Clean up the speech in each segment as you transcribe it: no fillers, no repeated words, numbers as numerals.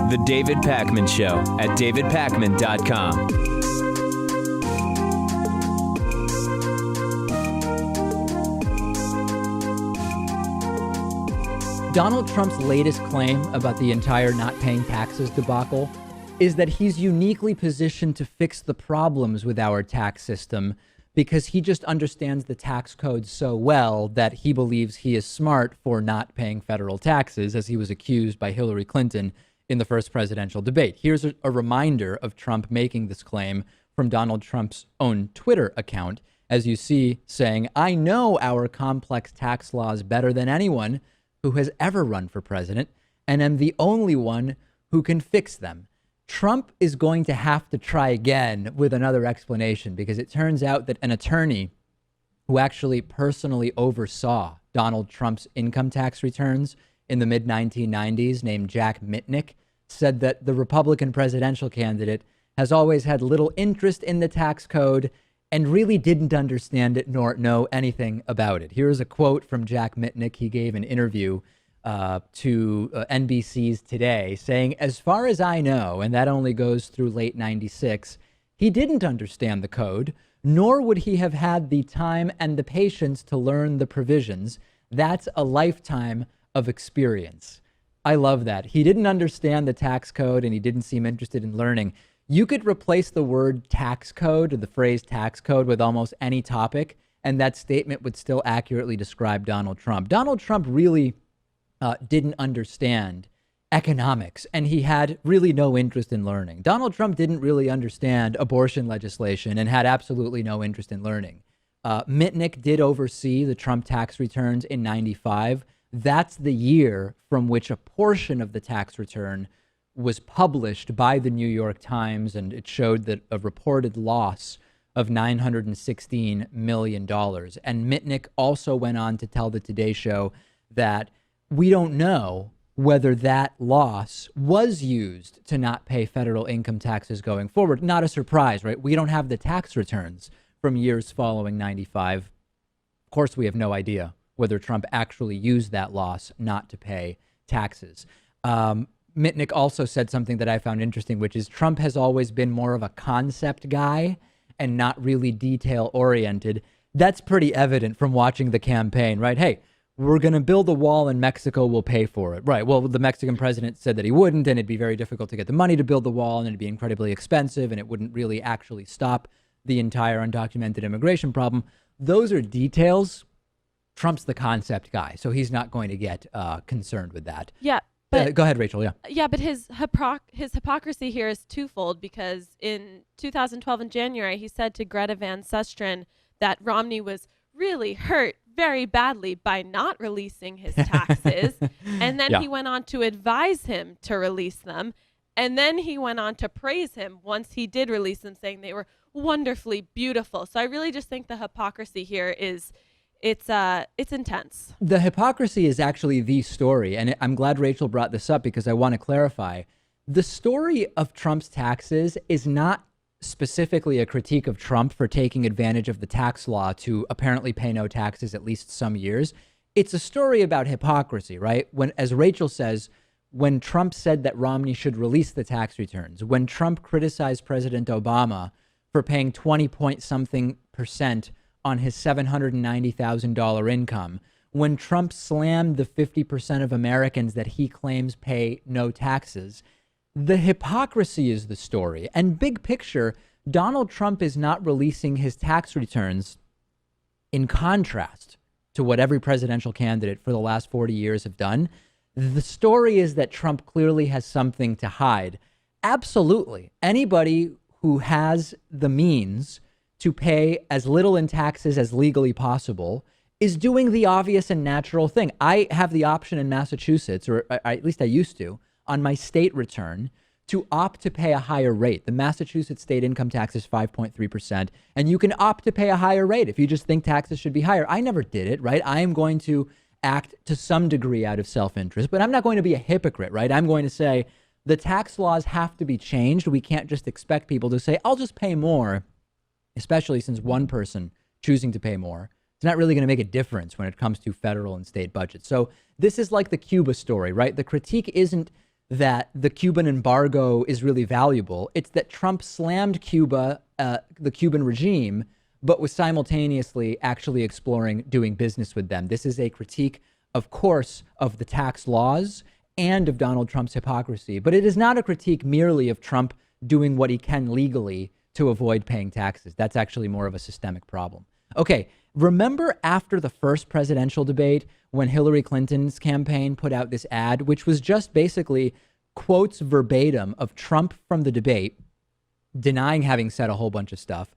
The David Pakman Show at davidpakman.com. Donald Trump's latest claim about the entire not paying taxes debacle is that he's uniquely positioned to fix the problems with our tax system because he just understands the tax code so well that he believes he is smart for not paying federal taxes, as he was accused by Hillary Clinton in the first presidential debate. Here's a reminder of Trump making this claim from Donald Trump's own Twitter account, as you see, saying, "I know our complex tax laws better than anyone who has ever run for president, and am the only one who can fix them." Trump is going to have to try again with another explanation, because it turns out that an attorney who actually personally oversaw Donald Trump's income tax returns in the mid-1990s, named Jack Mitnick, said that the Republican presidential candidate has always had little interest in the tax code and really didn't understand it nor know anything about it. Here's a quote from Jack Mitnick. He gave an interview to NBC's Today saying, "As far as I know," and that only goes through late 96, "he didn't understand the code, nor would he have had the time and the patience to learn the provisions. That's a lifetime of experience." I love that. He didn't understand the tax code and he didn't seem interested in learning. You could replace the word tax code or the phrase tax code with almost any topic, and that statement would still accurately describe Donald Trump. Donald Trump really didn't understand economics, and he had really no interest in learning. Donald Trump didn't really understand abortion legislation and had absolutely no interest in learning. Mitnick did oversee the Trump tax returns in 95. That's the year from which a portion of the tax return was published by the New York Times, and it showed that a reported loss of $916 million. And Mitnick also went on to tell the Today Show that we don't know whether that loss was used to not pay federal income taxes going forward. Not a surprise, right? We don't have the tax returns from years following 95. Of course, we have no idea whether Trump actually used that loss not to pay taxes. Mitnick also said something that I found interesting, which is Trump has always been more of a concept guy and not really detail oriented. That's pretty evident from watching the campaign, right? Hey, we're going to build a wall and Mexico will pay for it. Right. Well, the Mexican president said that he wouldn't, and it'd be very difficult to get the money to build the wall, and it'd be incredibly expensive, and it wouldn't really actually stop the entire undocumented immigration problem. Those are details. Trump's the concept guy, so he's not going to get concerned with that. Yeah. But, go ahead, Rachel. Yeah. Yeah, but his hypocrisy here is twofold, because in 2012 in January, he said to Greta Van Susteren that Romney was really hurt very badly by not releasing his taxes. And then he went on to advise him to release them. And then he went on to praise him once he did release them, saying they were wonderfully beautiful. So I really just think the hypocrisy here is it's intense. The hypocrisy is actually the story. And I'm glad Rachel brought this up, because I want to clarify. The story of Trump's taxes is not specifically a critique of Trump for taking advantage of the tax law to apparently pay no taxes at least some years. It's a story about hypocrisy, right? When, as Rachel says, when Trump said that Romney should release the tax returns, when Trump criticized President Obama for paying 20-point-something% on his $790,000 income, when Trump slammed the 50% of Americans that he claims pay no taxes, the hypocrisy is the story. And big picture, Donald Trump is not releasing his tax returns in contrast to what every presidential candidate for the last 40 years have done. The story is that Trump clearly has something to hide. Absolutely. Anybody who has the means to pay as little in taxes as legally possible is doing the obvious and natural thing. I have the option in Massachusetts, or at least I used to, on my state return to opt to pay a higher rate. The Massachusetts state income tax is 5.3%, and you can opt to pay a higher rate if you just think taxes should be higher. I never did it, right? I am going to act to some degree out of self-interest, but I'm not going to be a hypocrite, right? I'm going to say the tax laws have to be changed. We can't just expect people to say, I'll just pay more, especially since one person choosing to pay more It's not really going to make a difference when it comes to federal and state budgets. So this is like the Cuba story, right? The critique isn't that the Cuban embargo is really valuable. It's that Trump slammed Cuba, the Cuban regime, but was simultaneously actually exploring doing business with them. This is a critique, of course, of the tax laws and of Donald Trump's hypocrisy. But it is not a critique merely of Trump doing what he can legally to avoid paying taxes. That's actually more of a systemic problem. Okay, remember after the first presidential debate when Hillary Clinton's campaign put out this ad, which was just basically quotes verbatim of Trump from the debate, denying having said a whole bunch of stuff,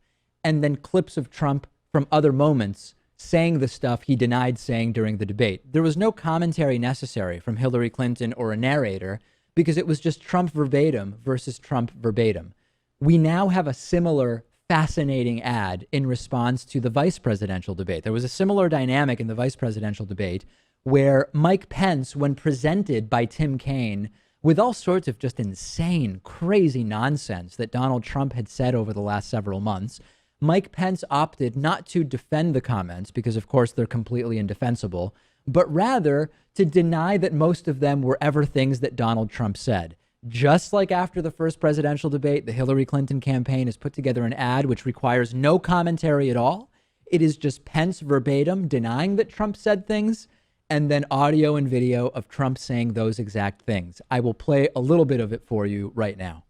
and then clips of Trump from other moments saying the stuff he denied saying during the debate. There was no commentary necessary from Hillary Clinton or a narrator because it was just Trump verbatim versus Trump verbatim. We now have a similar fascinating ad in response to the vice presidential debate. There was a similar dynamic in the vice presidential debate where Mike Pence, when presented by Tim Kaine with all sorts of just insane, crazy nonsense that Donald Trump had said over the last several months, Mike Pence opted not to defend the comments because, of course, they're completely indefensible, but rather to deny that most of them were ever things that Donald Trump said. Just like after the first presidential debate, the Hillary Clinton campaign has put together an ad which requires no commentary at all. It is just Pence verbatim denying that Trump said things, and then audio and video of Trump saying those exact things. I will play a little bit of it for you right now.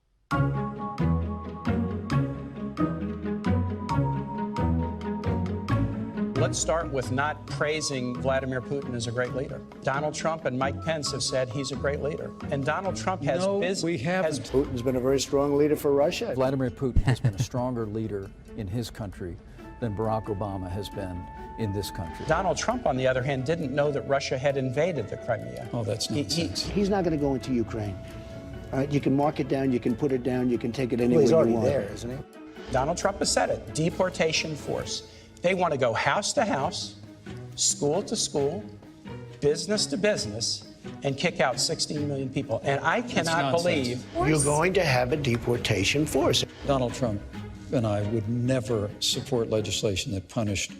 Let's start with not praising Vladimir Putin as a great leader. Donald Trump and Mike Pence have said he's a great leader. And Donald Trump has Putin's been a very strong leader for Russia. Vladimir Putin has been a stronger leader in his country than Barack Obama has been in this country. Donald Trump, on the other hand, didn't know that Russia had invaded the Crimea. Oh, that's nonsense. He's not going to go into Ukraine. All right, you can mark it down, you can put it down, you can take it anywhere you want. He's already there, isn't he? Donald Trump has said it, deportation force. They want to go house to house, school to school, business to business, and kick out 16 million people. And I cannot believe you're going to have a deportation force. Donald Trump and I would never support legislation that punished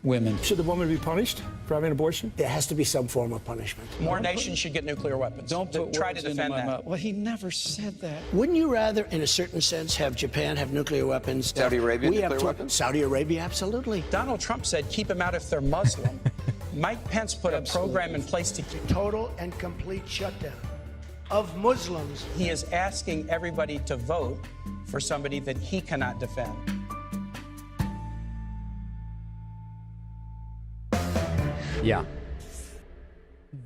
women. Should the woman be punished for having an abortion? There has to be some form of punishment. more nations should get nuclear weapons. Don't put try to words into defend my that. mouth. Well, he never said that. Wouldn't you rather, in a certain sense, have Japan have nuclear weapons? Saudi Arabia nuclear weapons? Saudi Arabia, absolutely. Donald Trump said keep them out if they're Muslim. Mike Pence put a program in place to keep. Total and complete shutdown of Muslims. He is asking everybody to vote for somebody that he cannot defend. Yeah.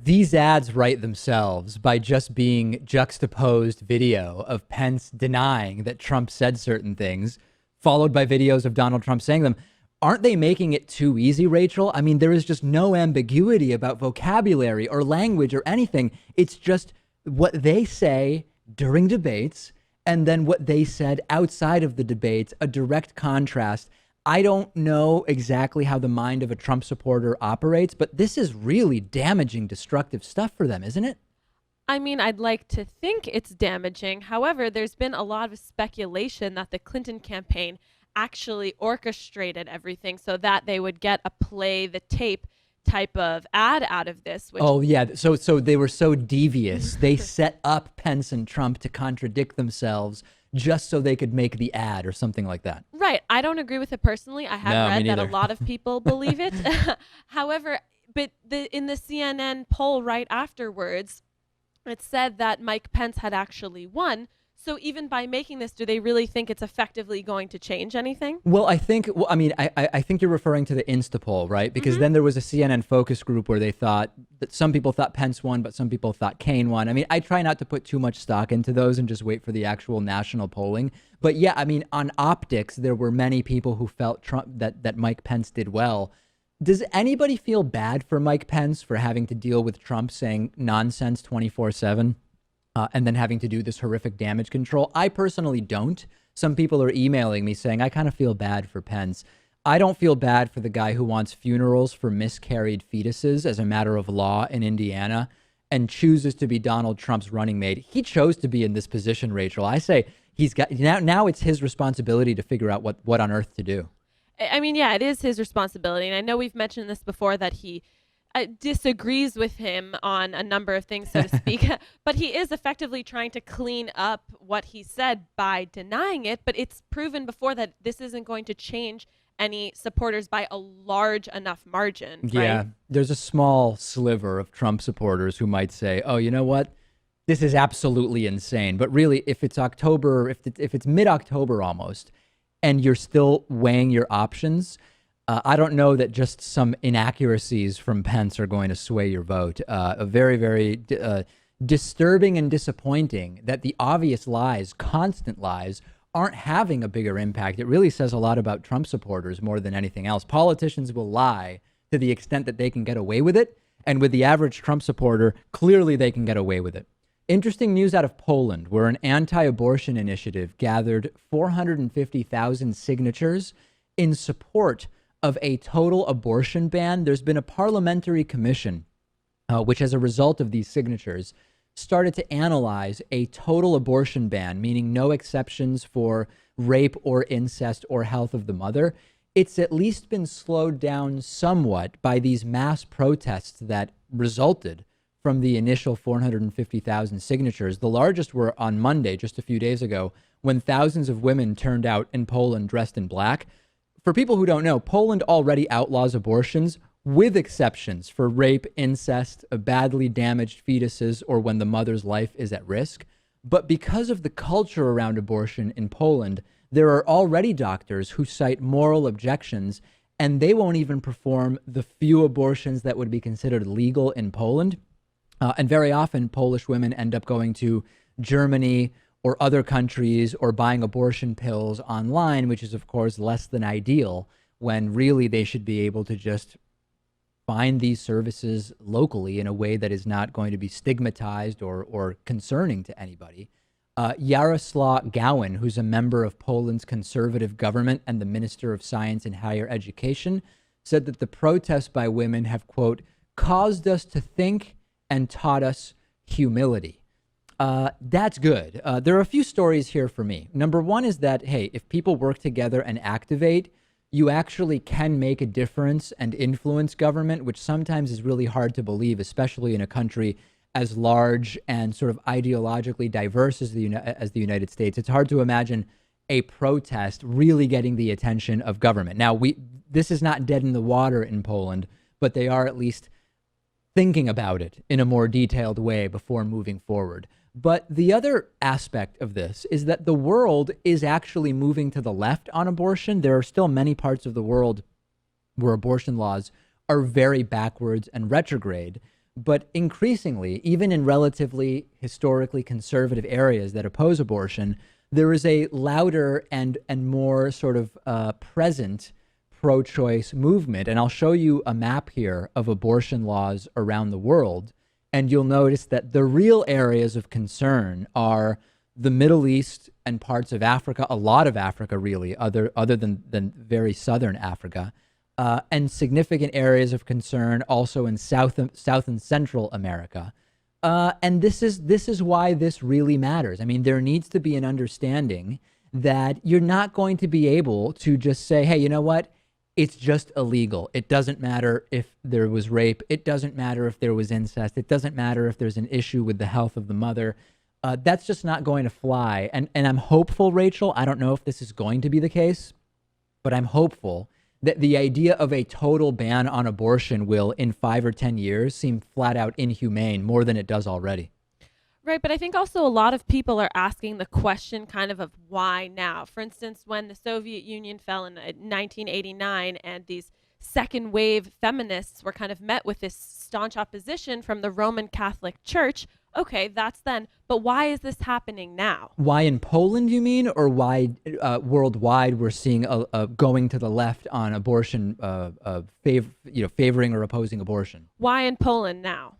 These ads write themselves by just being juxtaposed video of Pence denying that Trump said certain things, followed by videos of Donald Trump saying them. Aren't they making it too easy, Rachel? I mean, there is just no ambiguity about vocabulary or language or anything. It's just what they say during debates and then what they said outside of the debates, a direct contrast. I don't know exactly how the mind of a Trump supporter operates, but this is really damaging, destructive stuff for them, isn't it? I mean, I'd like to think it's damaging. However, there's been a lot of speculation that the Clinton campaign actually orchestrated everything so that they would get a play the tape type of ad out of this. Which oh, yeah. So they were so devious. They set up Pence and Trump to contradict themselves just so they could make the ad or something like that. Right. I don't agree with it personally. I have read that a lot of people believe it. However, but in the CNN poll right afterwards, it said that Mike Pence had actually won. So even by making this, do they really think it's effectively going to change anything? Well, I think you're referring to the Insta poll, right? Because then there was a CNN focus group where they thought that some people thought Pence won, but some people thought Kaine won. I mean, I try not to put too much stock into those and just wait for the actual national polling. But yeah, I mean, on optics, there were many people who felt that Mike Pence did well. Does anybody feel bad for Mike Pence for having to deal with Trump saying nonsense 24/7? And then having to do this horrific damage control? I personally don't. Some people are emailing me saying, I kind of feel bad for Pence. I don't feel bad for the guy who wants funerals for miscarried fetuses as a matter of law in Indiana and chooses to be Donald Trump's running mate. He chose to be in this position, Rachel. I say he's got now it's his responsibility to figure out what on earth to do. I mean, yeah, it is his responsibility. And I know we've mentioned this before that he disagrees with him on a number of things, so to speak. But he is effectively trying to clean up what he said by denying it. But it's proven before that this isn't going to change any supporters by a large enough margin. Yeah, right? there's a small sliver of Trump supporters who might say, oh, you know what? This is absolutely insane. But really, if it's October, if it's mid-October almost, and you're still weighing your options, I don't know that just some inaccuracies from Pence are going to sway your vote. A very, very disturbing and disappointing that the obvious lies, constant lies, aren't having a bigger impact. It really says a lot about Trump supporters more than anything else. Politicians will lie to the extent that they can get away with it. And with the average Trump supporter, clearly they can get away with it. Interesting news out of Poland, where an anti-abortion initiative gathered 450,000 signatures in support of a total abortion ban. There's been a parliamentary commission, which as a result of these signatures, started to analyze a total abortion ban, meaning no exceptions for rape or incest or health of the mother. It's at least been slowed down somewhat by these mass protests that resulted from the initial 450,000 signatures. The largest were on Monday, just a few days ago, when thousands of women turned out in Poland dressed in black. For people who don't know, Poland already outlaws abortions with exceptions for rape, incest, badly damaged fetuses, or when the mother's life is at risk. But because of the culture around abortion in Poland, there are already doctors who cite moral objections, and they won't even perform the few abortions that would be considered legal in Poland. And very often, Polish women end up going to Germany or other countries or buying abortion pills online, which is, of course, less than ideal, when really they should be able to just find these services locally in a way that is not going to be stigmatized or concerning to anybody. Jaroslaw Gowin, who's a member of Poland's conservative government and the Minister of Science and Higher Education, said that the protests by women have, quote, caused us to think and taught us humility. That's good. There are a few stories here for me. Number one is that, hey, if people work together and activate, you actually can make a difference and influence government, which sometimes is really hard to believe, especially in a country as large and sort of ideologically diverse as the United States. It's hard to imagine a protest really getting the attention of government. Now, this is not dead in the water in Poland, but they are at least thinking about it in a more detailed way before moving forward. But the other aspect of this is that the world is actually moving to the left on abortion. There are still many parts of the world where abortion laws are very backwards and retrograde. But increasingly, even in relatively historically conservative areas that oppose abortion, there is a louder and more sort of present pro-choice movement. And I'll show you a map here of abortion laws around the world. And you'll notice that the real areas of concern are the Middle East and parts of Africa, a lot of Africa, really, other than very southern Africa, and significant areas of concern also in South and Central America. And this is why this really matters. I mean, there needs to be an understanding that you're not going to be able to just say, hey, you know what? It's just illegal. It doesn't matter if there was rape. It doesn't matter if there was incest. It doesn't matter if there's an issue with the health of the mother. That's just not going to fly. And I'm hopeful, Rachel, I don't know if this is going to be the case, but I'm hopeful that the idea of a total ban on abortion will, in 5 or 10 years, seem flat out inhumane more than it does already. Right, but I think also a lot of people are asking the question kind of why now. For instance, when the Soviet Union fell in 1989 and these second wave feminists were kind of met with this staunch opposition from the Roman Catholic Church, okay, that's then. But why is this happening now? Why in Poland, you mean, or why worldwide we're seeing a going to the left on abortion, favoring or opposing abortion? Why in Poland now?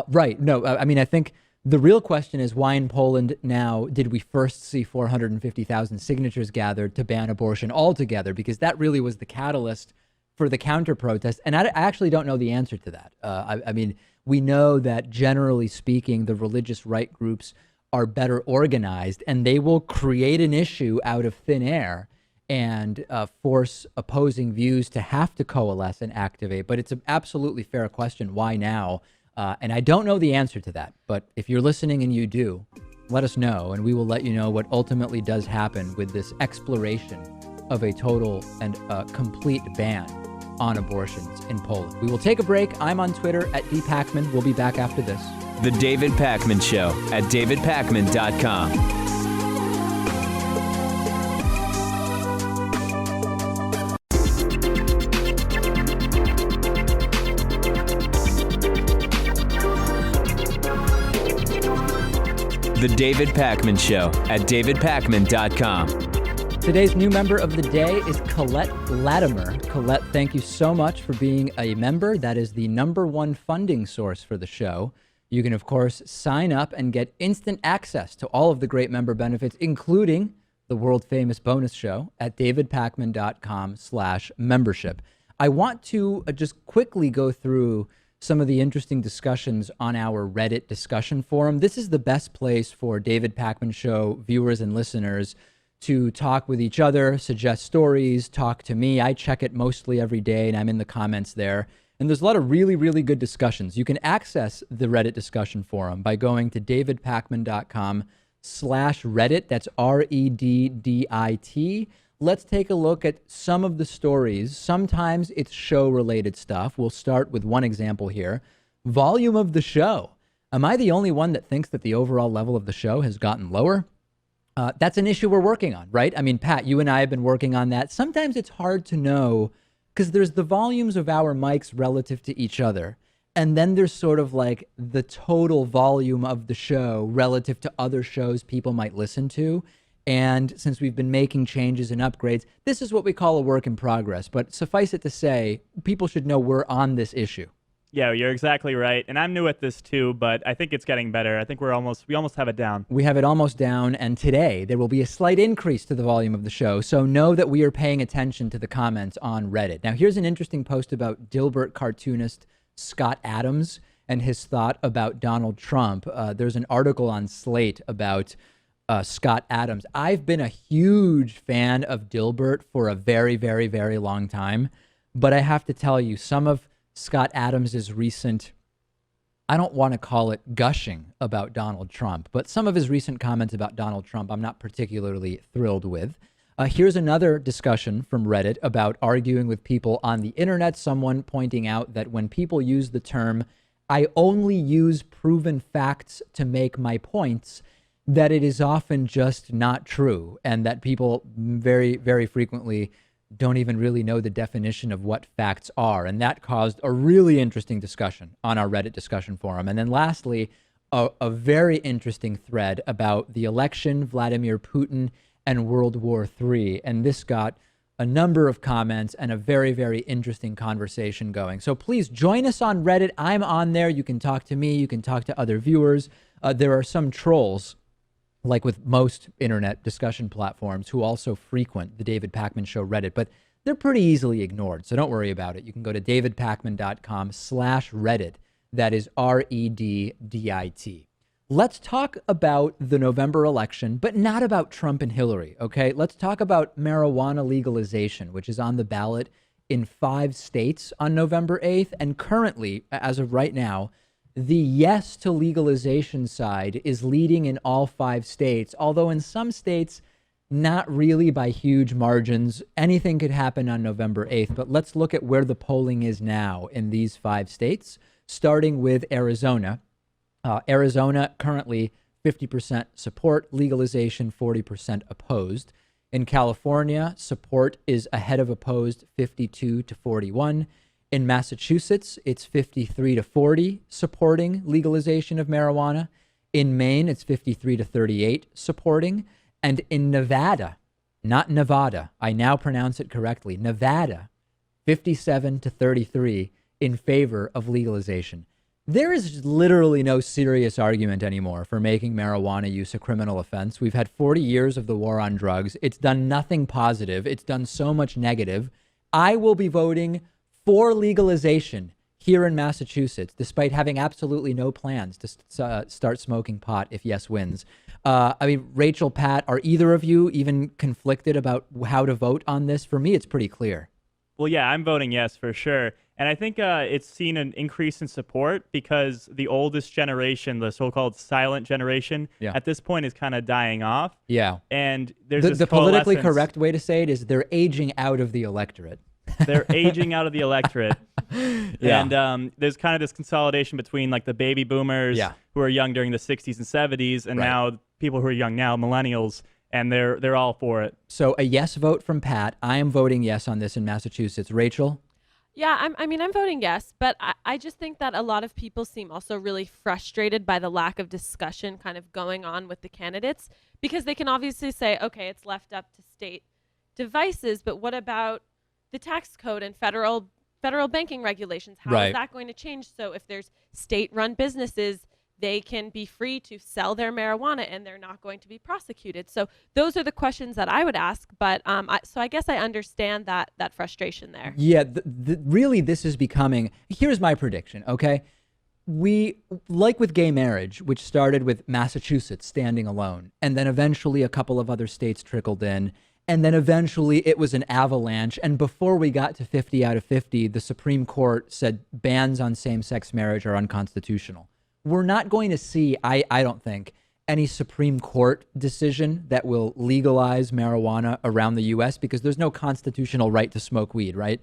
Right. No, I mean, I think the real question is why in Poland now did we first see 450,000 signatures gathered to ban abortion altogether? Because that really was the catalyst for the counter protest. And I actually don't know the answer to that. I mean, we know that generally speaking, the religious right groups are better organized and they will create an issue out of thin air and force opposing views to have to coalesce and activate. But it's an absolutely fair question. Why now? And I don't know the answer to that. But if you're listening and you do, let us know, and we will let you know what ultimately does happen with this exploration of a total and complete ban on abortions in Poland. We will take a break. I'm on Twitter at @dpakman. We'll be back after this. The David Pakman Show at davidpakman.com. The David Pakman Show at davidpakman.com. Today's new member of the day is Colette Latimer. Colette, thank you so much for being a member. That is the #1 funding source for the show. You can, of course, sign up and get instant access to all of the great member benefits, including the world-famous bonus show at davidpakman.com/membership. I want to just quickly go through some of the interesting discussions on our Reddit discussion forum. This is the best place for David Pakman Show viewers and listeners to talk with each other, suggest stories, talk to me. I check it mostly every day, and I'm in the comments there. And there's a lot of really, really good discussions. You can access the Reddit discussion forum by going to davidpakman.com/Reddit. That's REDDIT. Let's take a look at some of the stories. Sometimes it's show-related stuff. We'll start with one example here. Volume of the show. Am I the only one that thinks that the overall level of the show has gotten lower? That's an issue we're working on, right? I mean, Pat, you and I have been working on that. Sometimes it's hard to know because there's the volumes of our mics relative to each other. And then there's sort of like the total volume of the show relative to other shows people might listen to. And since we've been making changes and upgrades, this is what we call a work in progress. But suffice it to say, people should know we're on this issue. Yeah, you're exactly right. And I'm new at this too, but I think it's getting better. I think we almost have it down. We have it almost down, and today there will be a slight increase to the volume of the show. So know that we are paying attention to the comments on Reddit. Now, here's an interesting post about Dilbert cartoonist Scott Adams and his thought about Donald Trump. There's an article on Slate about Scott Adams. I've been a huge fan of Dilbert for a very, very, very long time. But I have to tell you, some of Scott Adams's recent, I don't want to call it gushing about Donald Trump, but some of his recent comments about Donald Trump I'm not particularly thrilled with. Here's another discussion from Reddit about arguing with people on the internet. Someone pointing out that when people use the term, "I only use proven facts to make my points," that it is often just not true, and that people very, very frequently don't even really know the definition of what facts are. And that caused a really interesting discussion on our Reddit discussion forum. And then lastly, a very interesting thread about the election, Vladimir Putin, and World War III. And this got a number of comments and a very, very interesting conversation going. So please join us on Reddit. I'm on there. You can talk to me. You can talk to other viewers. There are some trolls, like with most internet discussion platforms, who also frequent the David Pakman Show Reddit, but they're pretty easily ignored. So don't worry about it. You can go to davidpakman.com/Reddit. That is REDDIT. Let's talk about the November election, but not about Trump and Hillary, okay? Let's talk about marijuana legalization, which is on the ballot in 5 states on November 8th. And currently, as of right now, the yes to legalization side is leading in all 5 states, although in some states, not really by huge margins. Anything could happen on November 8th, but let's look at where the polling is now in these 5 states, starting with Arizona. Arizona currently 50% support legalization, 40% opposed. In California, support is ahead of opposed, 52-41. In Massachusetts, it's 53-40 supporting legalization of marijuana. In Maine, it's 53-38 supporting. And in Nevada, not Nevada, I now pronounce it correctly, Nevada, 57-33 in favor of legalization. There is literally no serious argument anymore for making marijuana use a criminal offense. We've had 40 years of the war on drugs. It's done nothing positive. It's done so much negative. I will be voting for legalization here in Massachusetts, despite having absolutely no plans to start smoking pot if yes wins. I mean, Rachel, Pat, are either of you even conflicted about how to vote on this? For me, it's pretty clear. Well, yeah, I'm voting yes for sure. And I think it's seen an increase in support because the oldest generation, the so-called silent generation, at this point is kind of dying off. Yeah. And there's the politically correct way to say it is they're aging out of the electorate. They're aging out of the electorate. Yeah. And there's kind of this consolidation between like the baby boomers who are young during the 60s and 70s and now people who are young now, millennials, and they're all for it. So a yes vote from Pat. I am voting yes on this in Massachusetts. Rachel? Yeah, I'm voting yes, but I just think that a lot of people seem also really frustrated by the lack of discussion kind of going on with the candidates, because they can obviously say, okay, it's left up to state devices, but what about the tax code and federal banking regulations? How is that going to change? So if there's state-run businesses, they can be free to sell their marijuana and they're not going to be prosecuted. So those are the questions that I would ask. But so I guess I understand that frustration there. Yeah, really this is becoming, here's my prediction, okay? We, like with gay marriage, which started with Massachusetts standing alone, and then eventually a couple of other states trickled in, and then eventually it was an avalanche. And before we got to 50 out of 50, the Supreme Court said bans on same-sex marriage are unconstitutional. We're not going to see, I don't think, any Supreme Court decision that will legalize marijuana around the U.S. because there's no constitutional right to smoke weed, right?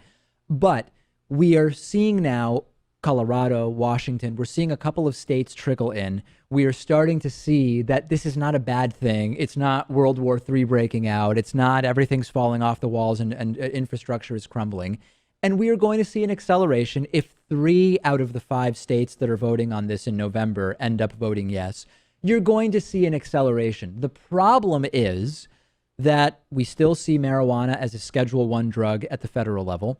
But we are seeing now Colorado, Washington, we're seeing a couple of states trickle in. We are starting to see that this is not a bad thing. It's not World War III breaking out. It's not everything's falling off the walls and infrastructure is crumbling. And we are going to see an acceleration if 3 out of the 5 states that are voting on this in November end up voting yes. You're going to see an acceleration. The problem is that we still see marijuana as a Schedule I drug at the federal level.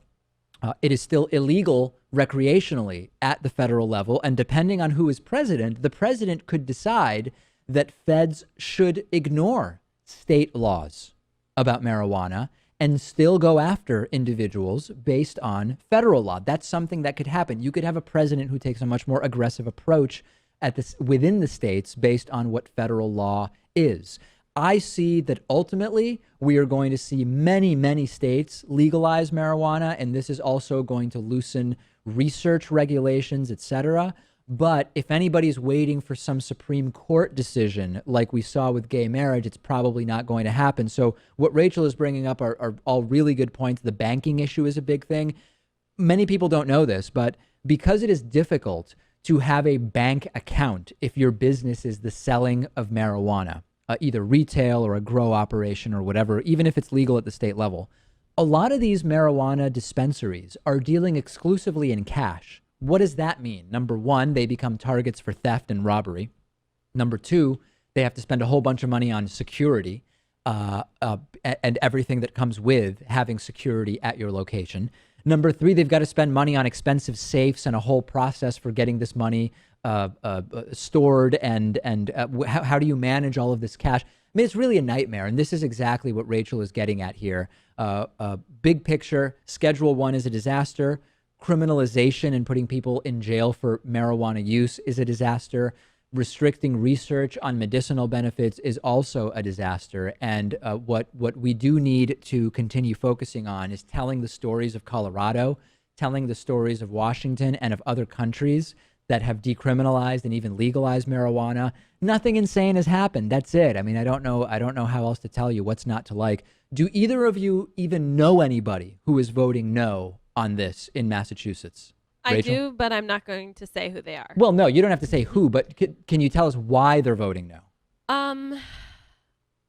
It is still illegal recreationally at the federal level. And depending on who is president, the president could decide that feds should ignore state laws about marijuana and still go after individuals based on federal law. That's something that could happen. You could have a president who takes a much more aggressive approach at this within the states based on what federal law is. I see that ultimately we are going to see many, many states legalize marijuana, and this is also going to loosen research regulations, etc. But if anybody's waiting for some Supreme Court decision like we saw with gay marriage, it's probably not going to happen. So what Rachel is bringing up are all really good points. The banking issue is a big thing. Many people don't know this, but because it is difficult to have a bank account if your business is the selling of marijuana, either retail or a grow operation or whatever, even if it's legal at the state level, a lot of these marijuana dispensaries are dealing exclusively in cash. What does that mean? Number one, they become targets for theft and robbery. Number two, they have to spend a whole bunch of money on security and everything that comes with having security at your location. Number three, they've got to spend money on expensive safes and a whole process for getting this money stored. And how do you manage all of this cash? I mean, it's really a nightmare. And this is exactly what Rachel is getting at here. Big picture, Schedule I is a disaster. Criminalization and putting people in jail for marijuana use is a disaster. Restricting research on medicinal benefits is also a disaster. And what we do need to continue focusing on is telling the stories of Colorado, telling the stories of Washington and of other countries that have decriminalized and even legalized marijuana. Nothing insane has happened. That's it. I mean, I don't know how else to tell you what's not to like. Do either of you even know anybody who is voting no on this in Massachusetts? Rachel? I do, but I'm not going to say who they are. Well, no, you don't have to say who, but can you tell us why they're voting no?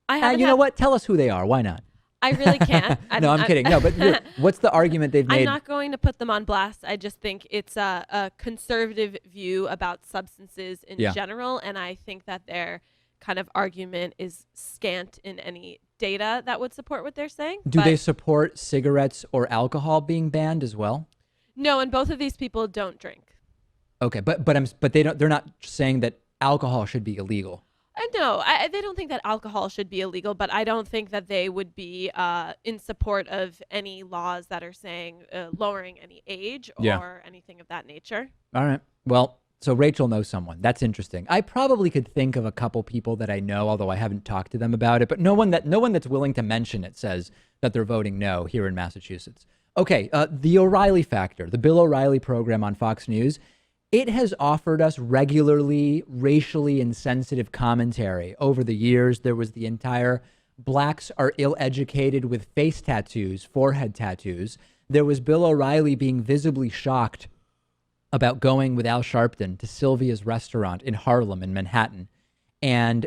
You know what? Tell us who they are. Why not? I really can't. I'm kidding. No, but what's the argument they've made? I'm not going to put them on blast. I just think it's a conservative view about substances in general, and I think that their kind of argument is scant in any data that would support what they're saying. Do they support cigarettes or alcohol being banned as well? No, and both of these people don't drink. Okay, but they're not saying that alcohol should be illegal. No, they don't think that alcohol should be illegal, but I don't think that they would be in support of any laws that are saying lowering any age or anything of that nature. All right. Well, so Rachel knows someone. That's interesting. I probably could think of a couple people that I know, although I haven't talked to them about it. But no one that's willing to mention it says that they're voting no here in Massachusetts. Okay, the O'Reilly factor, the Bill O'Reilly program on Fox News. It has offered us regularly racially insensitive commentary over the years. There was the entire blacks are ill-educated with face tattoos, forehead tattoos. There was Bill O'Reilly being visibly shocked about going with Al Sharpton to Sylvia's restaurant in Harlem in Manhattan and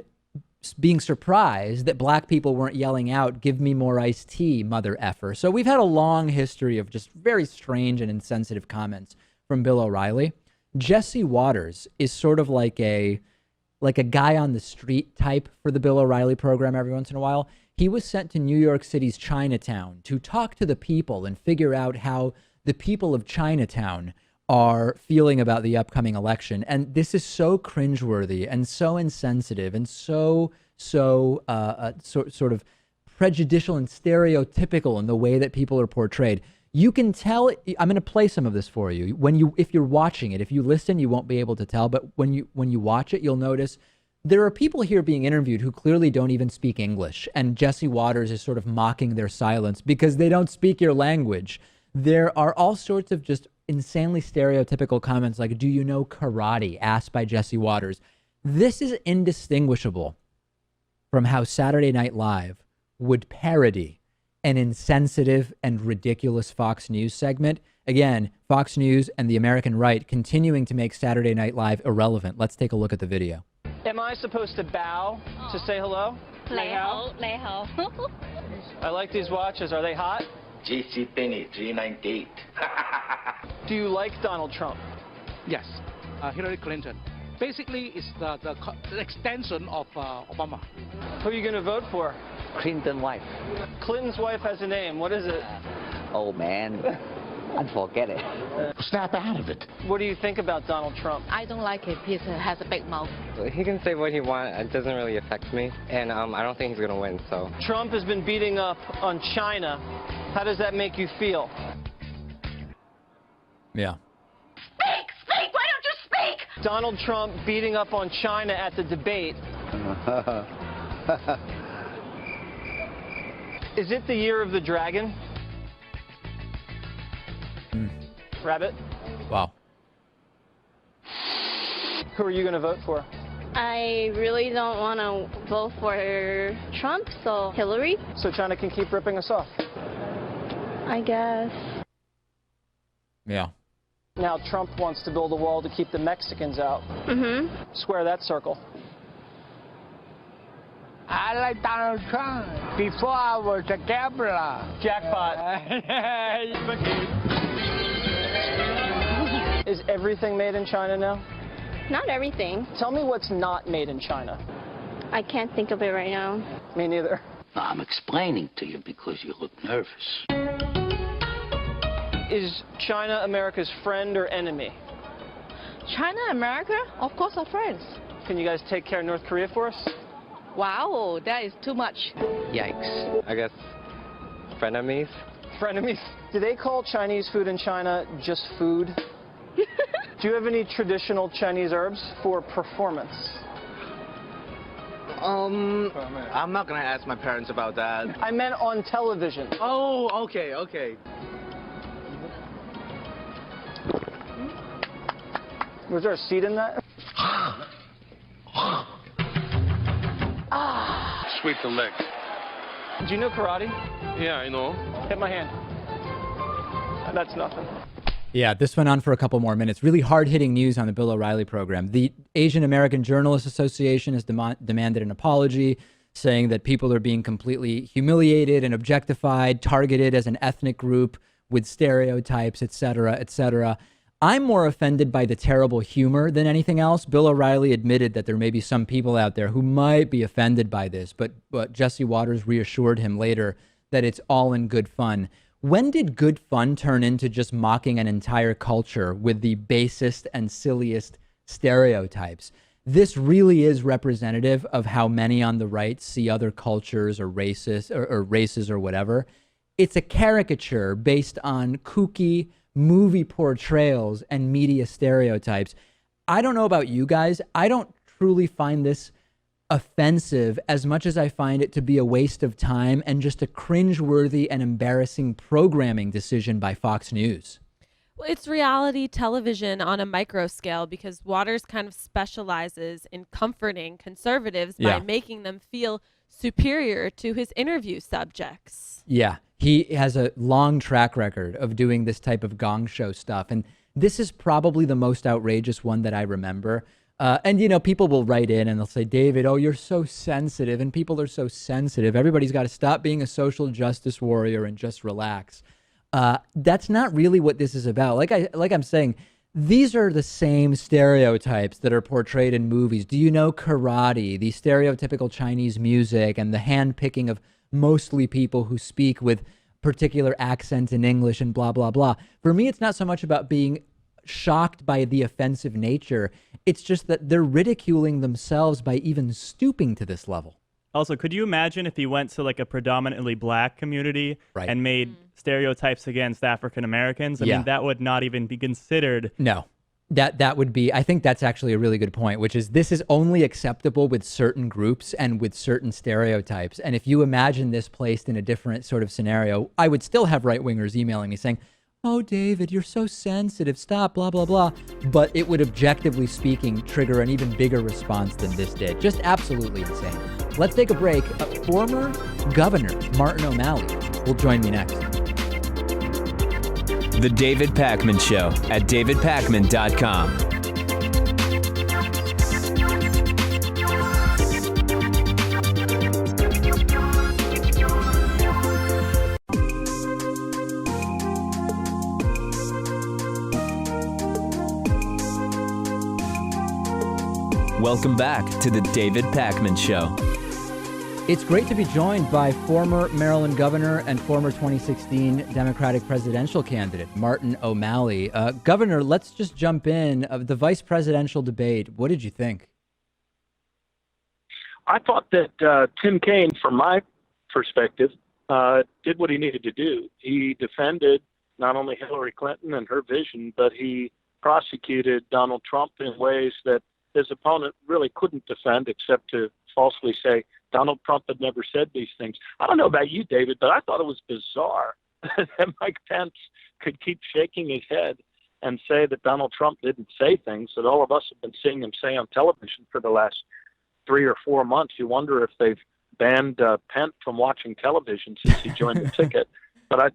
being surprised that black people weren't yelling out, "Give me more iced tea, mother effer." So we've had a long history of just very strange and insensitive comments from Bill O'Reilly. Jesse Waters is sort of like a guy on the street type for the Bill O'Reilly program every once in a while. He was sent to New York City's Chinatown to talk to the people and figure out how the people of Chinatown are feeling about the upcoming election. And this is so cringeworthy and so insensitive and so sort of prejudicial and stereotypical in the way that people are portrayed. You can tell. I'm going to play some of this for you. If you're watching it, if you listen, you won't be able to tell. But when you watch it, you'll notice there are people here being interviewed who clearly don't even speak English. And Jesse Waters is sort of mocking their silence because they don't speak your language. There are all sorts of just insanely stereotypical comments like, "Do you know karate?" asked by Jesse Waters. This is indistinguishable from how Saturday Night Live would parody an insensitive and ridiculous Fox News segment. Again, Fox News and the American right continuing to make Saturday Night Live irrelevant. Let's take a look at the video. Am I supposed to bow to say hello? I like these watches. Are they hot? JC Penney 398. Do you like Donald Trump? Yes, Hillary Clinton. Basically, it's the extension of Obama. Who are you going to vote for? Clinton wife. Clinton's wife has a name. What is it? Oh man, I'd forget it. Snap out of it. What do you think about Donald Trump? I don't like it. He has a big mouth. He can say what he wants. It doesn't really affect me. And I don't think he's going to win, so. Trump has been beating up on China. How does that make you feel? Yeah. Speak! Why don't you speak? Donald Trump beating up on China at the debate. Is it the year of the dragon? Rabbit? Wow. Who are you going to vote for? I really don't want to vote for Trump, so Hillary. So China can keep ripping us off? I guess. Yeah. Now Trump wants to build a wall to keep the Mexicans out. Mm-hmm. Square that circle. I like Donald Trump. Before I was a gambler. Jackpot. Is everything made in China now? Not everything. Tell me what's not made in China. I can't think of it right now. Me neither. I'm explaining to you because you look nervous. Is China America's friend or enemy? China, America? Of course, are friends. Can you guys take care of North Korea for us? Wow, that is too much. Yikes. I guess frenemies? Frenemies? Do they call Chinese food in China just food? Do you have any traditional Chinese herbs for performance? I'm not gonna ask my parents about that. I meant on television. Oh, okay. Was there a seed in that? Sweep the leg. Do you know karate? Yeah, I know. Hit my hand. That's nothing. Yeah, this went on for a couple more minutes. Really hard-hitting news on the Bill O'Reilly program. The Asian American Journalists Association has demanded an apology, saying that people are being completely humiliated and objectified, targeted as an ethnic group with stereotypes, et cetera. I'm more offended by the terrible humor than anything else. Bill O'Reilly admitted that there may be some people out there who might be offended by this, but Jesse Waters reassured him later that it's all in good fun. When did good fun turn into just mocking an entire culture with the basest and silliest stereotypes? this really is representative of how many on the right see other cultures or races or races or whatever. It's a caricature based on kooky movie portrayals and media stereotypes. I don't know about you guys. I don't truly find this offensive as much as I find it to be a waste of time and just a cringeworthy and embarrassing programming decision by Fox News. Well, it's reality television on a micro scale because Waters kind of specializes in comforting conservatives by making them feel superior to his interview subjects. Yeah, he has a long track record of doing this type of gong show stuff. And this is probably the most outrageous one that I remember. And, you know, people will write in and they'll say, David, oh, you're so sensitive. And people are so sensitive. Everybody's got to stop being a social justice warrior and just relax. That's not really what this is about. Like I'm saying, these are the same stereotypes that are portrayed in movies. Do you know karate, the stereotypical Chinese music, and the handpicking of mostly people who speak with particular accents in English and blah, blah, blah. For me, it's not so much about being shocked by the offensive nature. It's just that they're ridiculing themselves by even stooping to this level. Also, could you imagine if he went to like a predominantly black community and made stereotypes against African Americans? I mean, that would not even be considered. No, that would be, I think that's actually a really good point, which is this is only acceptable with certain groups and with certain stereotypes. And if you imagine this placed in a different sort of scenario, I would still have right-wingers emailing me saying, oh, David, you're so sensitive, stop, blah, blah, blah. But it would, objectively speaking, trigger an even bigger response than this did. Just absolutely insane. Let's take a break. Former Governor Martin O'Malley will join me next. The David Pakman Show at davidpakman.com. Welcome back to the David Pakman Show. It's great to be joined by former Maryland governor and former 2016 Democratic presidential candidate, Martin O'Malley. Governor, let's just jump in. The vice presidential debate, what did you think? I thought that Tim Kaine, from my perspective, did what he needed to do. He defended not only Hillary Clinton and her vision, but he prosecuted Donald Trump in ways that his opponent really couldn't defend except to falsely say Donald Trump had never said these things. I don't know about you, David, but I thought it was bizarre that Mike Pence could keep shaking his head and say that Donald Trump didn't say things that all of us have been seeing him say on television for the last 3 or 4 months. You wonder if they've banned Pence from watching television since he joined the ticket. But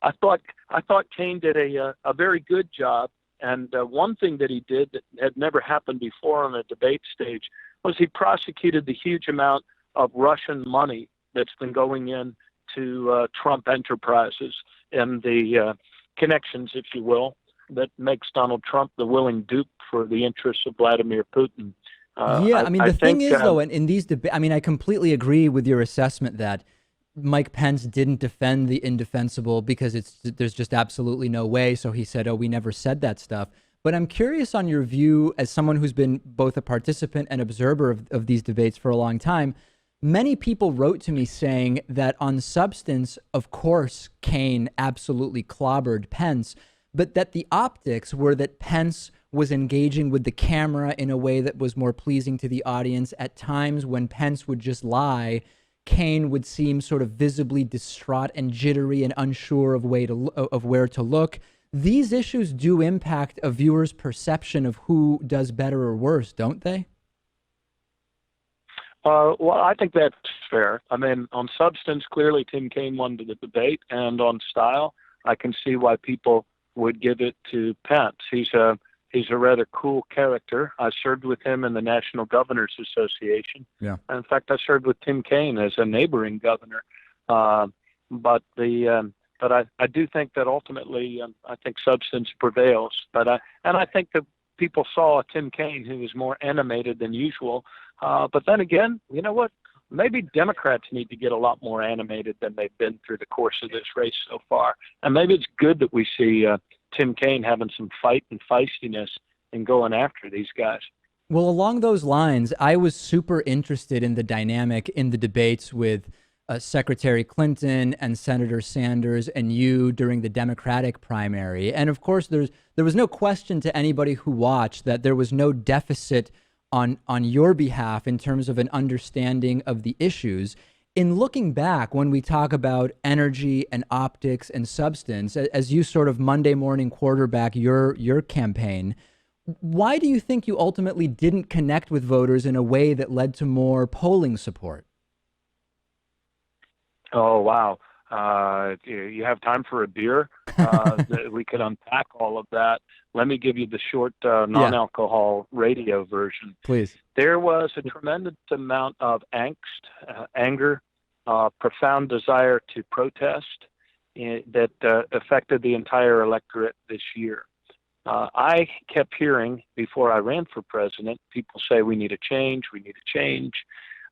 I thought Kaine did a very good job. And one thing that he did that had never happened before on a debate stage was he prosecuted the huge amount of Russian money that's been going in to Trump enterprises and the connections, if you will, that makes Donald Trump the willing dupe for the interests of Vladimir Putin. The thing is, though, in these debates, I completely agree with your assessment that Mike Pence didn't defend the indefensible because there's just absolutely no way. So he said, oh, we never said that stuff. But I'm curious on your view as someone who's been both a participant and observer of these debates for a long time. Many people wrote to me saying that on substance, of course, Kaine absolutely clobbered Pence, but that the optics were that Pence was engaging with the camera in a way that was more pleasing to the audience. At times when Pence would just lie, Kaine would seem sort of visibly distraught and jittery and unsure of where to look. These issues do impact a viewer's perception of who does better or worse, don't they? Well, I think that's fair. On substance, clearly Tim Kaine won the debate, and on style, I can see why people would give it to Pence. He's a rather cool character. I served with him in the National Governors Association. Yeah. In fact, I served with Tim Kaine as a neighboring governor. But I do think that ultimately, I think substance prevails. But I think that people saw Tim Kaine who was more animated than usual. But then again, you know what? Maybe Democrats need to get a lot more animated than they've been through the course of this race so far. And maybe it's good that we see Tim Kaine having some fight and feistiness and going after these guys. Well, along those lines, I was super interested in the dynamic in the debates with Secretary Clinton and Senator Sanders and you during the Democratic primary. And of course, there was no question to anybody who watched that there was no deficit on your behalf in terms of an understanding of the issues. In looking back, when we talk about energy and optics and substance, as you sort of Monday morning quarterback your campaign, why do you think you ultimately didn't connect with voters in a way that led to more polling support? Oh, wow. You have time for a beer? We could unpack all of that. Let me give you the short non-alcohol radio version. Please. There was a tremendous amount of angst, anger, profound desire to protest that affected the entire electorate this year. I kept hearing before I ran for president, people say we need a change,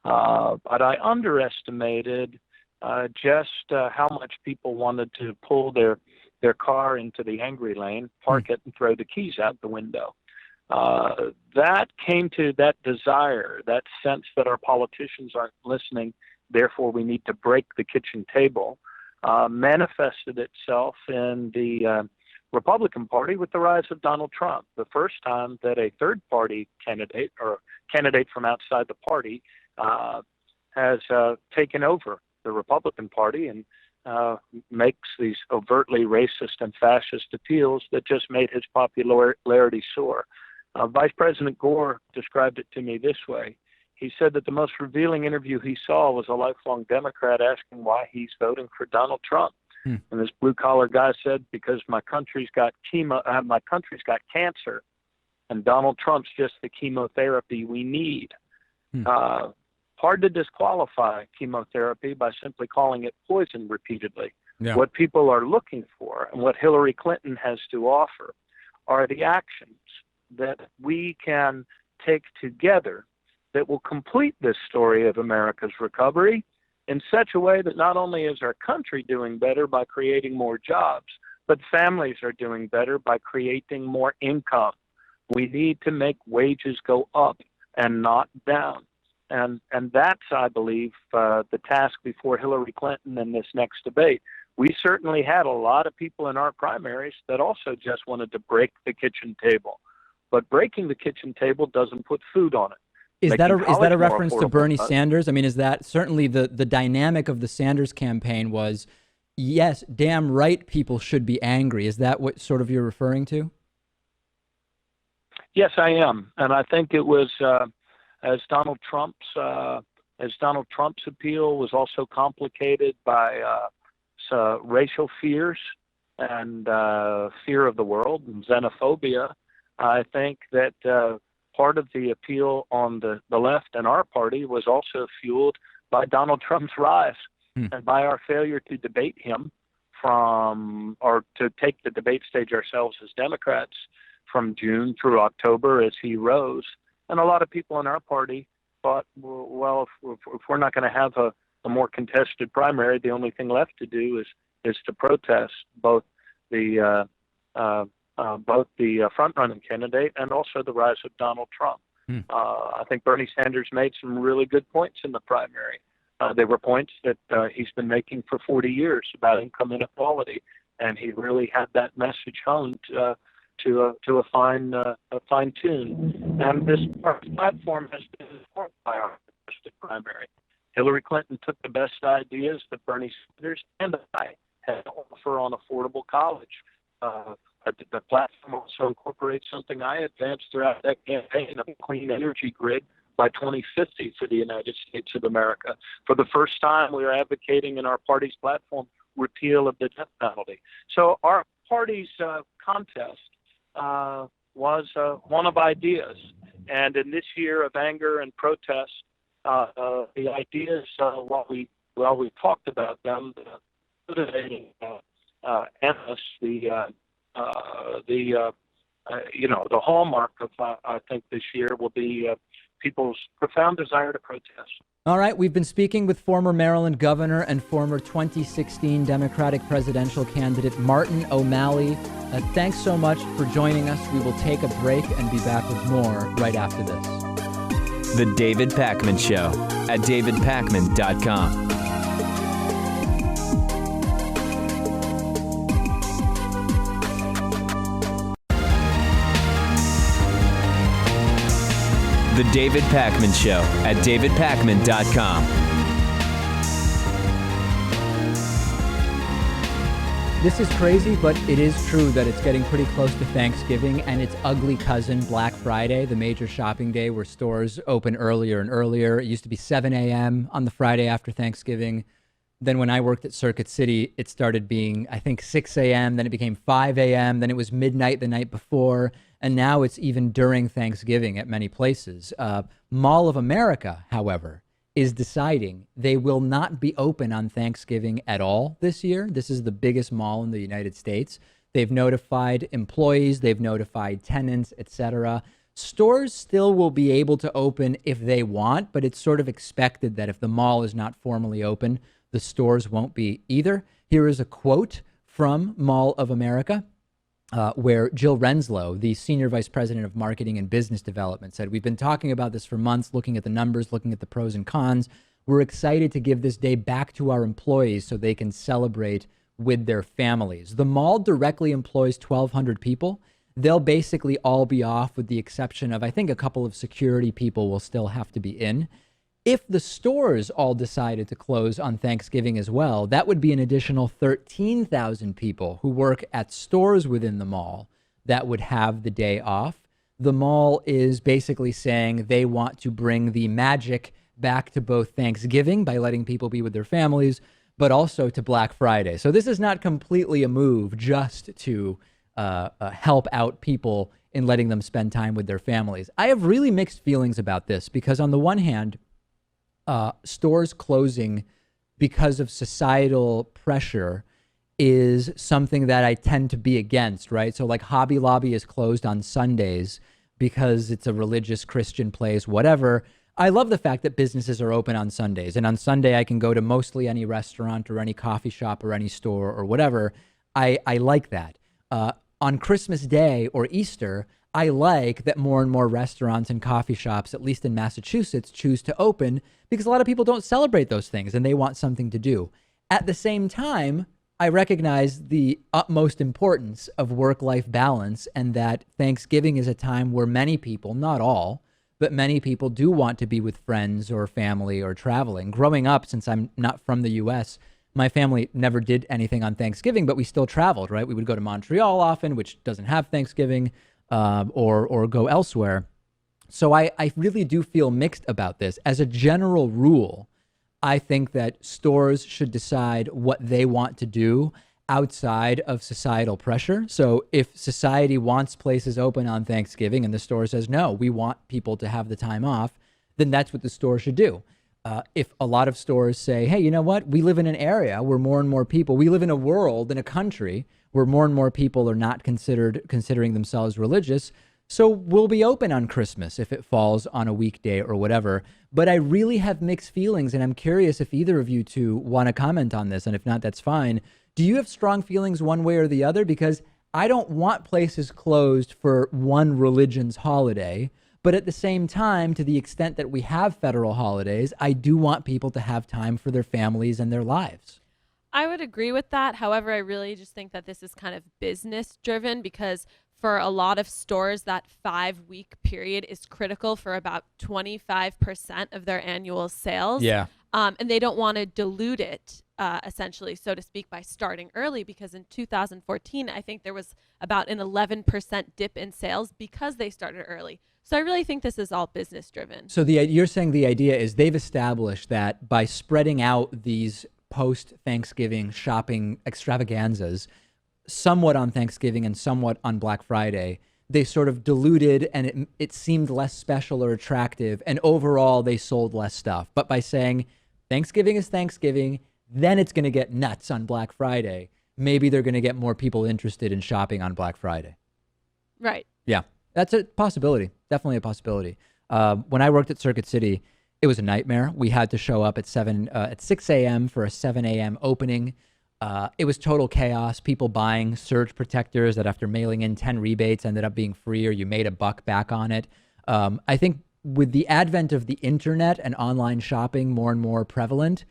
but I underestimated just how much people wanted to pull their car into the angry lane, park it, and throw the keys out the window. That came to that desire, that sense that our politicians aren't listening, therefore we need to break the kitchen table, manifested itself in the Republican Party with the rise of Donald Trump, the first time that a third-party candidate or candidate from outside the party has taken over the Republican Party and makes these overtly racist and fascist appeals that just made his popularity soar. Vice President Gore described it to me this way. He said that the most revealing interview he saw was a lifelong Democrat asking why he's voting for Donald Trump. And this blue-collar guy said, because my country's got cancer, and Donald Trump's just the chemotherapy we need. Hard to disqualify chemotherapy by simply calling it poison repeatedly. Yeah. What people are looking for and what Hillary Clinton has to offer are the actions that we can take together that will complete this story of America's recovery in such a way that not only is our country doing better by creating more jobs, but families are doing better by creating more income. We need to make wages go up and not down. And that's, I believe, the task before Hillary Clinton in this next debate. We certainly had a lot of people in our primaries that also just wanted to break the kitchen table. But breaking the kitchen table doesn't put food on it. Is that a reference to Bernie Sanders? I mean, is that certainly the dynamic of the Sanders campaign was, yes, damn right, people should be angry. Is that what sort of you're referring to? Yes, I am, and I think it was as Donald Trump's appeal was also complicated by racial fears and fear of the world and xenophobia. I think that part of the appeal on the left and our party was also fueled by Donald Trump's rise and by our failure to debate him or to take the debate stage ourselves as Democrats from June through October as he rose. And a lot of people in our party thought, well, if we're not going to have a more contested primary, the only thing left to do is to protest both the front-running candidate and also the rise of Donald Trump. I think Bernie Sanders made some really good points in the primary. They were points that he's been making for 40 years about income inequality, and he really had that message honed to a fine tune. And this platform has been informed by our primary. Hillary Clinton took the best ideas that Bernie Sanders and I had to offer on affordable college. The platform also incorporates something I advanced throughout that campaign, a clean energy grid by 2050 for the United States of America. For the first time, we are advocating in our party's platform repeal of the death penalty. So our party's contest was one of ideas. And in this year of anger and protest, the ideas, while we talked about them, motivating analysts, the hallmark of I think this year will be people's profound desire to protest. All right, we've been speaking with former Maryland governor and former 2016 Democratic presidential candidate Martin O'Malley. Thanks so much for joining us. We will take a break and be back with more right after this. The David Pakman Show at davidpakman.com. The David Pakman Show at davidpakman.com. This is crazy, but it is true that it's getting pretty close to Thanksgiving and its ugly cousin, Black Friday, the major shopping day where stores open earlier and earlier. It used to be 7 a.m. on the Friday after Thanksgiving. Then when I worked at Circuit City, it started being, I think, 6 a.m., then it became 5 a.m., then it was midnight the night before, and now it's even during Thanksgiving at many places. Mall of America, however, is deciding they will not be open on Thanksgiving at all this year. This is the biggest mall in the United States. They've notified employees, they've notified tenants, etc. Stores still will be able to open if they want, but it's sort of expected that if the mall is not formally open, the stores won't be either. Here is a quote from Mall of America, where Jill Renslow, the Senior Vice President of Marketing and Business Development, said, "We've been talking about this for months, looking at the numbers, looking at the pros and cons. We're excited to give this day back to our employees so they can celebrate with their families." The mall directly employs 1,200 people. They'll basically all be off with the exception of, I think, a couple of security people will still have to be in. If the stores all decided to close on Thanksgiving as well, that would be an additional 13,000 people who work at stores within the mall that would have the day off. The mall is basically saying they want to bring the magic back to both Thanksgiving by letting people be with their families, but also to Black Friday. So this is not completely a move just to help out people in letting them spend time with their families. I have really mixed feelings about this because on the one hand, stores closing because of societal pressure is something that I tend to be against, right? So like Hobby Lobby is closed on Sundays because it's a religious Christian place, whatever. I love the fact that businesses are open on Sundays. And on Sunday, I can go to mostly any restaurant or any coffee shop or any store or whatever. I like that. On Christmas Day or Easter, I like that more and more restaurants and coffee shops, at least in Massachusetts, choose to open because a lot of people don't celebrate those things and they want something to do. At the same time, I recognize the utmost importance of work-life balance and that Thanksgiving is a time where many people, not all, but many people do want to be with friends or family or traveling. Growing up, since I'm not from the U.S., my family never did anything on Thanksgiving, but we still traveled, right? We would go to Montreal often, which doesn't have Thanksgiving, or go elsewhere. So I really do feel mixed about this. As a general rule, I think that stores should decide what they want to do outside of societal pressure. So if society wants places open on Thanksgiving and the store says, no, we want people to have the time off, then that's what the store should do. If a lot of stores say, hey, you know what? We live in an area where more and more people, we live in a world, in a country where more and more people are not considering themselves religious. So we'll be open on Christmas if it falls on a weekday or whatever. But I really have mixed feelings, and I'm curious if either of you two want to comment on this. And if not, that's fine. Do you have strong feelings one way or the other? Because I don't want places closed for one religion's holiday. But at the same time, to the extent that we have federal holidays, I do want people to have time for their families and their lives. I would agree with that. However, I really just think that this is kind of business driven because for a lot of stores, that 5-week period is critical for about 25% of their annual sales. Yeah. And they don't want to dilute it, essentially, so to speak, by starting early, because in 2014, I think there was about an 11% dip in sales because they started early. So I really think this is all business driven. So you're saying the idea is they've established that by spreading out these post-Thanksgiving shopping extravaganzas, somewhat on Thanksgiving and somewhat on Black Friday, they sort of diluted and it seemed less special or attractive, and overall they sold less stuff. But by saying Thanksgiving is Thanksgiving, then it's going to get nuts on Black Friday, maybe they're going to get more people interested in shopping on Black Friday. Right. Yeah, that's a possibility. Definitely a possibility. When I worked at Circuit City, it was a nightmare. We had to show up at 6 a.m. for a 7 a.m. opening. It was total chaos. People buying surge protectors that after mailing in 10 rebates ended up being free, or you made $1 back on it. I think with the advent of the internet and online shopping more and more prevalent,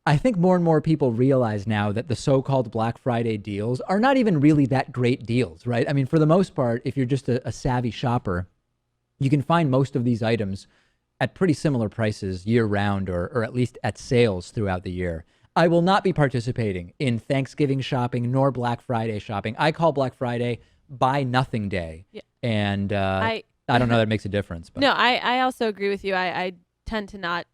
I think more and more people realize now that the so-called Black Friday deals are not even really that great deals, right? I mean, for the most part, if you're just a savvy shopper, you can find most of these items at pretty similar prices year-round, or at least at sales throughout the year. I will not be participating in Thanksgiving shopping nor Black Friday shopping. I call Black Friday Buy Nothing Day. Yeah. And I don't know that it makes a difference. But. No, I also agree with you. I tend to not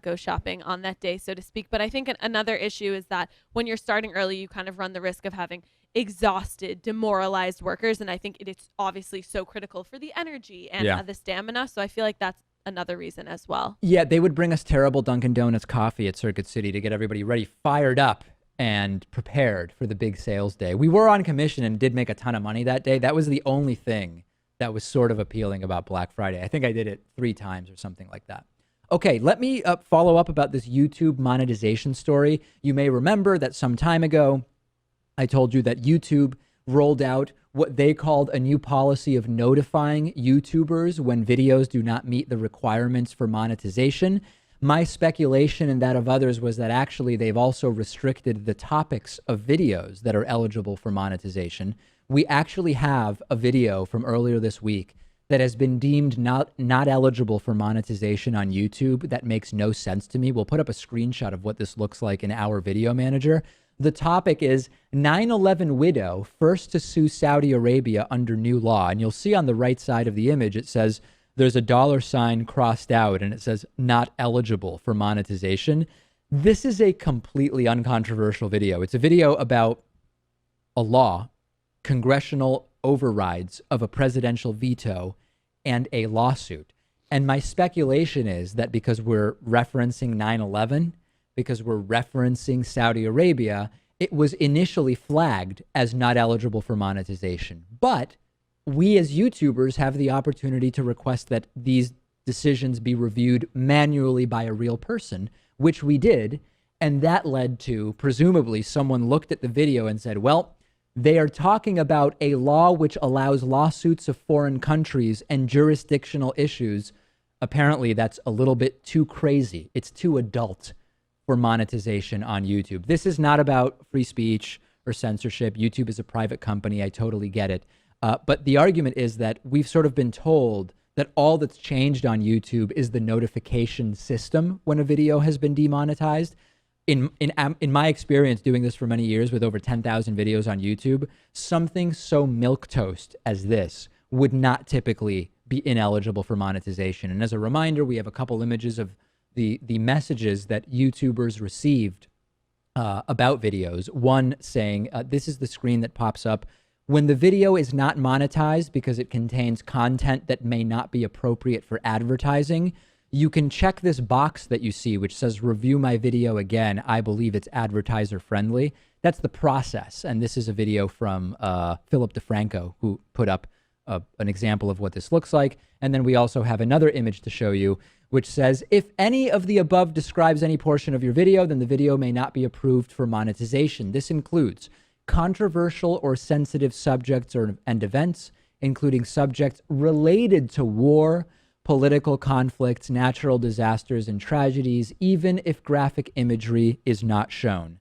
go shopping on that day, so to speak. But I think another issue is that when you're starting early, you kind of run the risk of having exhausted, demoralized workers. And I think it's obviously so critical for the energy and the stamina. So I feel like that's another reason as well. Yeah, they would bring us terrible Dunkin' Donuts coffee at Circuit City to get everybody ready, fired up, and prepared for the big sales day. We were on commission and did make a ton of money that day. That was the only thing that was sort of appealing about Black Friday. I think I did it 3 times or something like that. Okay, let me follow up about this YouTube monetization story. You may remember that some time ago, I told you that YouTube rolled out what they called a new policy of notifying YouTubers when videos do not meet the requirements for monetization. My speculation and that of others was that actually they've also restricted the topics of videos that are eligible for monetization. We actually have a video from earlier this week that has been deemed not eligible for monetization on YouTube. That makes no sense to me. We'll put up a screenshot of what this looks like in our video manager. The topic is 9/11 widow first to sue Saudi Arabia under new law. And you'll see on the right side of the image, it says there's a $ crossed out and it says not eligible for monetization. This is a completely uncontroversial video. It's a video about a law, congressional overrides of a presidential veto, and a lawsuit. And my speculation is that because we're referencing 9/11, because we're referencing Saudi Arabia, it was initially flagged as not eligible for monetization. But we as YouTubers have the opportunity to request that these decisions be reviewed manually by a real person, which we did. And that led to, presumably, someone looked at the video and said, well, they are talking about a law which allows lawsuits of foreign countries and jurisdictional issues. Apparently, that's a little bit too crazy. It's too adult for monetization on YouTube. This is not about free speech or censorship. YouTube is a private company. I totally get it. But the argument is that we've sort of been told that all that's changed on YouTube is the notification system when a video has been demonetized. In my experience doing this for many years with over 10,000 videos on YouTube, something so milquetoast as this would not typically be ineligible for monetization. And as a reminder, we have a couple images of the messages that YouTubers received about videos. One saying, this is the screen that pops up. When the video is not monetized because it contains content that may not be appropriate for advertising, you can check this box that you see, which says review my video again. I believe it's advertiser friendly. That's the process. And this is a video from Philip DeFranco, who put up an example of what this looks like. And then we also have another image to show you, which says, if any of the above describes any portion of your video, then the video may not be approved for monetization. This includes controversial or sensitive subjects and events, including subjects related to war, political conflicts, natural disasters, and tragedies, even if graphic imagery is not shown.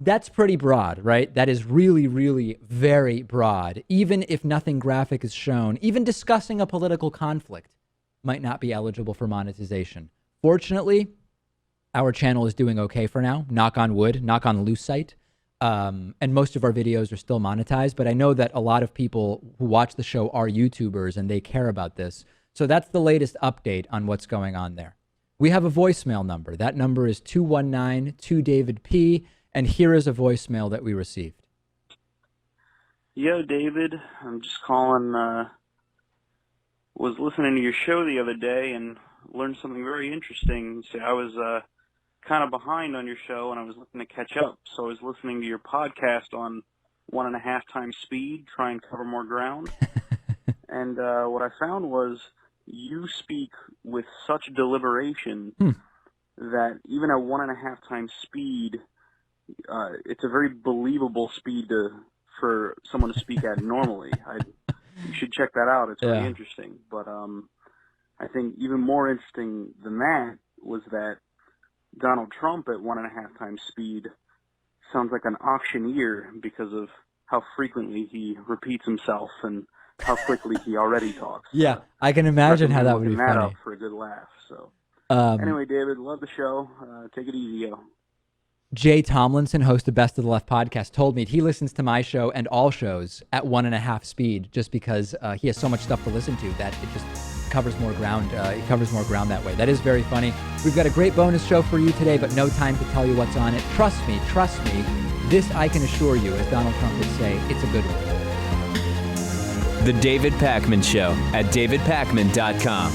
That's pretty broad, right? That is really, really very broad. Even if nothing graphic is shown, even discussing a political conflict might not be eligible for monetization. Fortunately, our channel is doing okay for now. Knock on wood, knock on lucite. And most of our videos are still monetized, but I know that a lot of people who watch the show are YouTubers and they care about this. So that's the latest update on what's going on there. We have a voicemail number. That number is 219-2-DAVID-P, and here is a voicemail that we received. Yo, David. I'm just calling, was listening to your show the other day and learned something very interesting. See, I was kind of behind on your show and I was looking to catch up. So I was listening to your podcast on 1.5 times speed, try and cover more ground. And what I found was you speak with such deliberation that even at 1.5 times speed, it's a very believable speed for someone to speak at normally. You should check that out. It's very interesting. But I think even more interesting than that was that Donald Trump at 1.5 times speed sounds like an auctioneer because of how frequently he repeats himself and how quickly he already talks. Yeah, I can imagine how that would be Looking that funny. up for a good laugh. So anyway, David, love the show. Take it easy, yo. Jay Tomlinson, host of Best of the Left podcast, told me he listens to my show and all shows at 1.5 speed just because he has so much stuff to listen to that it just covers more ground. It covers more ground that way. That is very funny. We've got a great bonus show for you today, but no time to tell you what's on it. Trust me. This I can assure you, as Donald Trump would say, it's a good one. The David Pakman Show at davidpakman.com.